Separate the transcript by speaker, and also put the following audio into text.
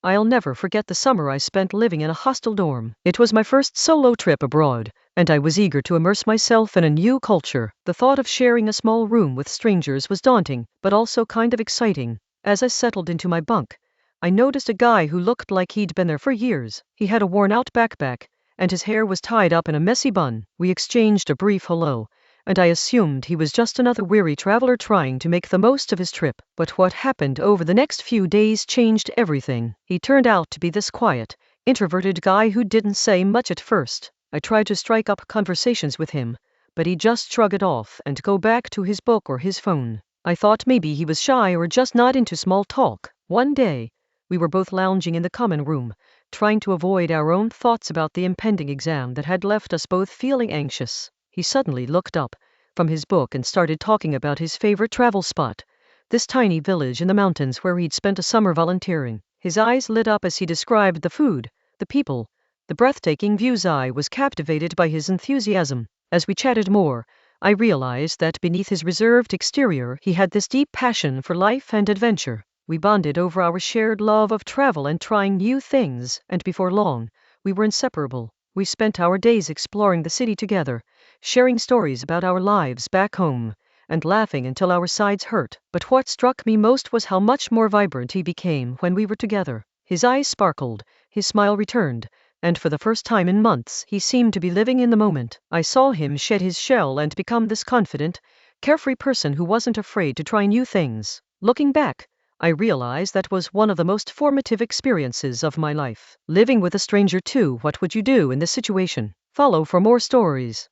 Speaker 1: I'll never forget the summer I spent living in a hostel dorm. It was my first solo trip abroad, and I was eager to immerse myself in a new culture. The thought of sharing a small room with strangers was daunting, but also kind of exciting. As I settled into my bunk, I noticed a guy who looked like he'd been there for years. He had a worn-out backpack, and his hair was tied up in a messy bun. We exchanged a brief hello, and I assumed he was just another weary traveler trying to make the most of his trip. But what happened over the next few days changed everything. He turned out to be this quiet, introverted guy who didn't say much at first. I tried to strike up conversations with him, but he just shrugged it off and go back to his book or his phone. I thought maybe he was shy or just not into small talk. One day, we were both lounging in the common room, trying to avoid our own thoughts about the impending exam that had left us both feeling anxious. He suddenly looked up from his book and started talking about his favorite travel spot, this tiny village in the mountains where he'd spent a summer volunteering. His eyes lit up as he described the food, the people, the breathtaking views. I was captivated by his enthusiasm. As we chatted more, I realized that beneath his reserved exterior he had this deep passion for life and adventure. We bonded over our shared love of travel and trying new things, and before long, we were inseparable. We spent our days exploring the city together, sharing stories about our lives back home, and laughing until our sides hurt. But what struck me most was how much more vibrant he became when we were together. His eyes sparkled, his smile returned, and for the first time in months he seemed to be living in the moment. I saw him shed his shell and become this confident, carefree person who wasn't afraid to try new things. Looking back, I realized that was one of the most formative experiences of my life. Living with a stranger too. What would you do in this situation? Follow for more stories.